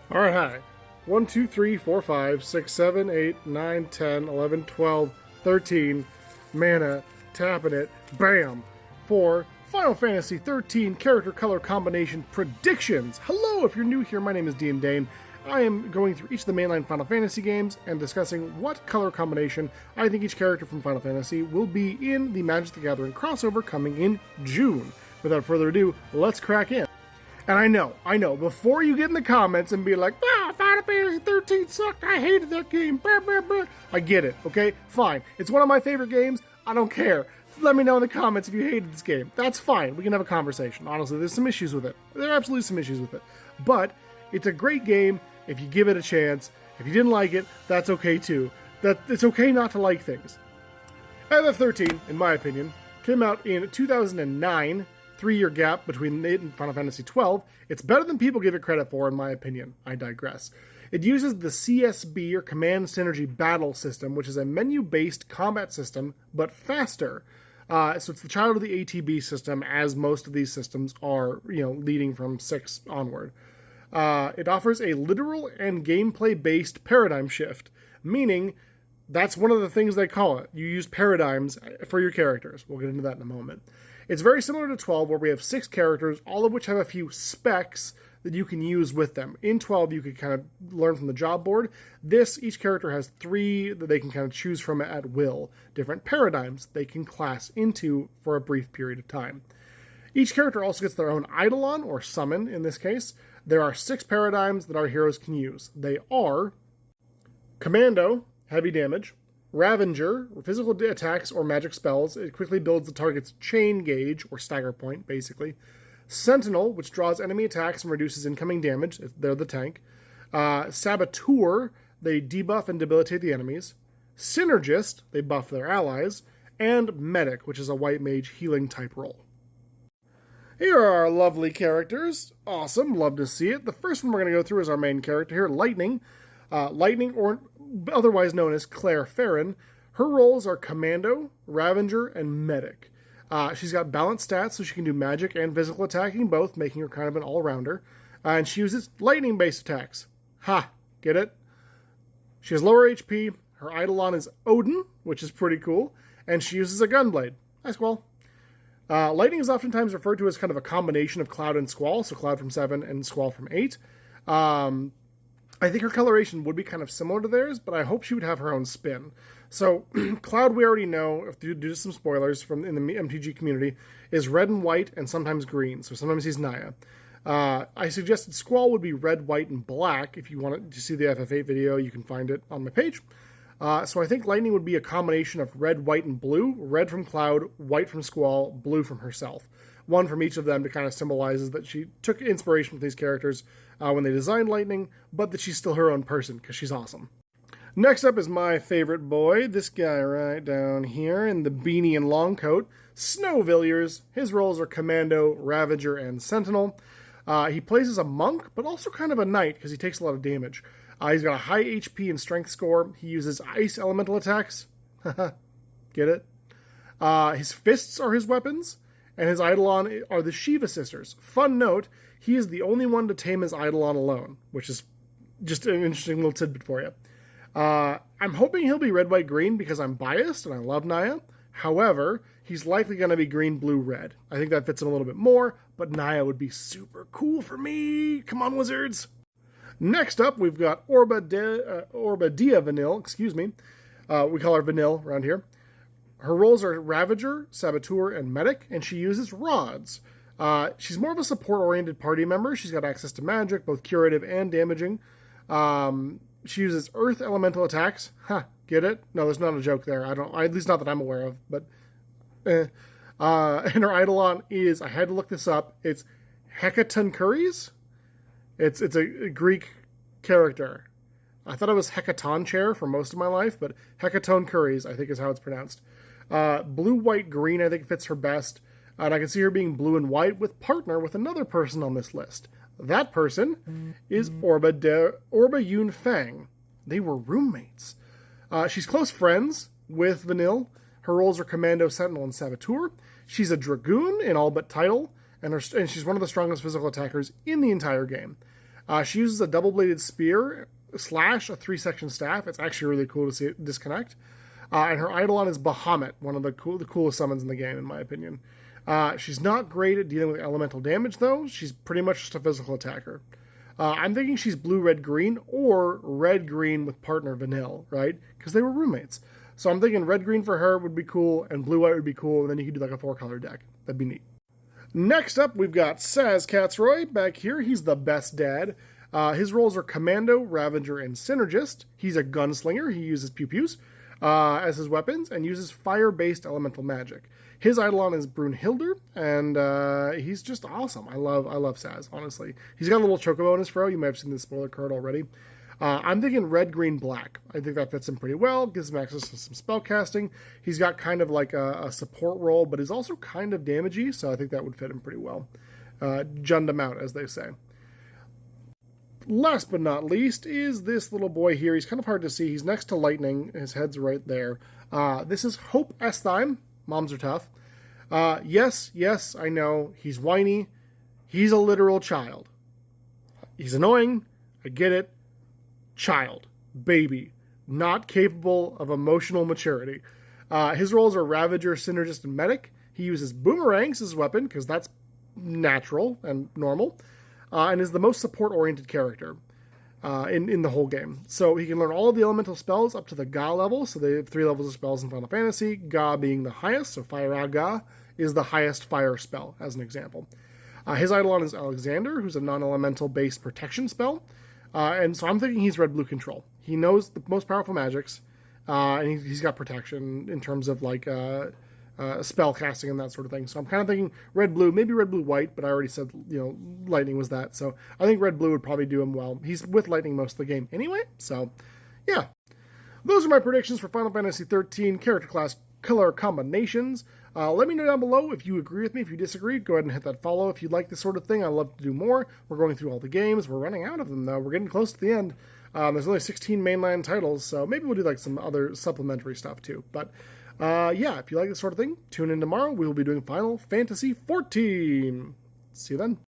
All right, hi. 1, 2, 3, 4, 5, 6, 7, 8, 9, 10, 11, 12, 13. Mana, tapping it, bam, for Final Fantasy 13 character color combination predictions. Hello, if you're new here, my name is Dean Dane. I am going through each of the mainline Final Fantasy games and discussing what color combination I think each character from Final Fantasy will be in the Magic the Gathering crossover coming in June. Without further ado, let's crack in. And I know, before you get in the comments and be like, Final Fantasy 13 sucked, I hated that game, blah, blah, blah. I get it, okay? Fine. It's one of my favorite games. I don't care. Let me know in the comments if you hated this game. That's fine. We can have a conversation. Honestly, there's some issues with it. There are absolutely some issues with it. But it's a great game if you give it a chance. If you didn't like it, that's okay too. It's okay not to like things. FF13, in my opinion, came out in 2009, 3-year gap between it and Final Fantasy XII. It's better than people give it credit for, in my opinion. I digress. It uses the CSB, or Command Synergy Battle System, which is a menu-based combat system, but faster. So it's the child of the ATB system, as most of these systems are, leading from 6 onward. It offers a literal and gameplay-based paradigm shift, meaning that's one of the things they call it. You use paradigms for your characters. We'll get into that in a moment. It's very similar to 12, where we have 6 characters, all of which have a few specs that you can use with them. In 12, you could kind of learn from the job board. Each character has 3 that they can kind of choose from at will. Different paradigms they can class into for a brief period of time. Each character also gets their own Eidolon, or summon in this case. There are 6 paradigms that our heroes can use. They are Commando, heavy damage; Ravager, physical attacks or magic spells. It quickly builds the target's chain gauge, or stagger point, basically. Sentinel, which draws enemy attacks and reduces incoming damage. They're the tank. Saboteur, they debuff and debilitate the enemies. Synergist, they buff their allies. And Medic, which is a white mage healing type role. Here are our lovely characters. Awesome, love to see it. The first one we're going to go through is our main character here, Lightning. Lightning, or otherwise known as Claire Farron. Her roles are Commando, Ravager, and Medic. She's got balanced stats, so she can do magic and physical attacking both, making her kind of an all-rounder. And she uses lightning-based attacks. Ha! Get it? She has lower HP. Her Eidolon is Odin, which is pretty cool. And she uses a gunblade. Hi, Squall. Lightning is oftentimes referred to as kind of a combination of Cloud and Squall, so Cloud from 7 and Squall from 8. I think her coloration would be kind of similar to theirs, but I hope she would have her own spin. So, Cloud, we already know, due to some spoilers from in the MTG community, is red and white and sometimes green, so sometimes he's Naya. I suggested Squall would be red, white, and black. If you want to see the FF8 video, you can find it on my page. So I think Lightning would be a combination of red, white, and blue. Red from Cloud, white from Squall, blue from herself. One from each of them to kind of symbolizes that she took inspiration from these characters when they designed Lightning, but that she's still her own person, because she's awesome. Next up is my favorite boy, this guy right down here in the beanie and long coat, Snowvilliers. His roles are Commando, Ravager, and Sentinel. He plays as a monk, but also kind of a knight, because he takes a lot of damage. He's got a high HP and strength score. He uses ice elemental attacks. Get it? His fists are his weapons, and his Eidolon are the Shiva sisters. Fun note, he is the only one to tame his Eidolon alone, which is just an interesting little tidbit for you. I'm hoping he'll be red, white, green because I'm biased and I love Naya. However, he's likely going to be green, blue, red. I think that fits him a little bit more, but Naya would be super cool for me. Come on, wizards. Next up, we've got Orbadia Vanille, we call her Vanille around here. Her roles are Ravager, Saboteur, and Medic, and she uses rods. She's more of a support-oriented party member. She's got access to magic, both curative and damaging. She uses earth elemental attacks. Get it? No, there's not a joke there. At least not that I'm aware of, but and her Eidolon is, I had to look this up, it's Hecatonchires. It's a Greek character. I thought it was Hecatonchair for most of my life, but Hecatonchires, I think is how it's pronounced. Blue, white, green, I think fits her best. And I can see her being blue and white with partner with another person on this list. That person is Orba Yun Fang. They were roommates. She's close friends with Vanille. Her roles are Commando, Sentinel, and Saboteur. She's a Dragoon in all but title, and she's one of the strongest physical attackers in the entire game. She uses a double-bladed spear slash a 3-section staff. It's actually really cool to see it disconnect. And her Eidolon is Bahamut, one of the coolest summons in the game, in my opinion. She's not great at dealing with elemental damage, though. She's pretty much just a physical attacker. I'm thinking she's blue, red, green, or red, green with partner Vanille, right? Because they were roommates. So I'm thinking red, green for her would be cool, and blue, white would be cool, and then you could do like a 4-color deck. That'd be neat. Next up, we've got Saz Katzroy back here. He's the best dad. His roles are Commando, Ravager, and Synergist. He's a gunslinger. He uses pew-pews as his weapons and uses fire-based elemental magic. His Eidolon is Brunhilde, and he's just awesome. I love Saz, honestly. He's got a little chocobo in his fro. You might have seen the spoiler card already. I'm thinking red, green, black. I think that fits him pretty well. Gives him access to some spell casting. He's got kind of like a support role, but he's also kind of damagey, so I think that would fit him pretty well. Junned him out, as they say. Last but not least is this little boy here. He's kind of hard to see. He's next to Lightning. His head's right there. This is Hope Estheim. Moms are tough. Yes, I know. He's whiny. He's a literal child. He's annoying. I get it. Child. Baby. Not capable of emotional maturity. His roles are Ravager, Synergist, and Medic. He uses boomerangs as his weapon, because that's natural and normal. And is the most support-oriented character in the whole game. So he can learn all of the elemental spells up to the Ga level. So they have 3 levels of spells in Final Fantasy, Ga being the highest. So Fire Ga is the highest fire spell, as an example. His Eidolon is Alexander, who's a non-elemental based protection spell. And so I'm thinking he's red-blue control. He knows the most powerful magics, and he's got protection in terms of like spell casting and that sort of thing. So I'm kind of thinking red-blue, maybe red-blue-white, but I already said, Lightning was that. So I think red-blue would probably do him well. He's with Lightning most of the game anyway, so yeah. Those are my predictions for Final Fantasy XIII character class color combinations. Let me know down below if you agree with me, if you disagree. Go ahead and hit that follow if you'd like this sort of thing. I'd love to do more. We're going through all the games. We're running out of them, though. We're getting close to the end. There's only 16 mainline titles, so maybe we'll do like some other supplementary stuff too. But yeah, if you like this sort of thing, tune in tomorrow. We will be doing Final Fantasy XIV. See you then.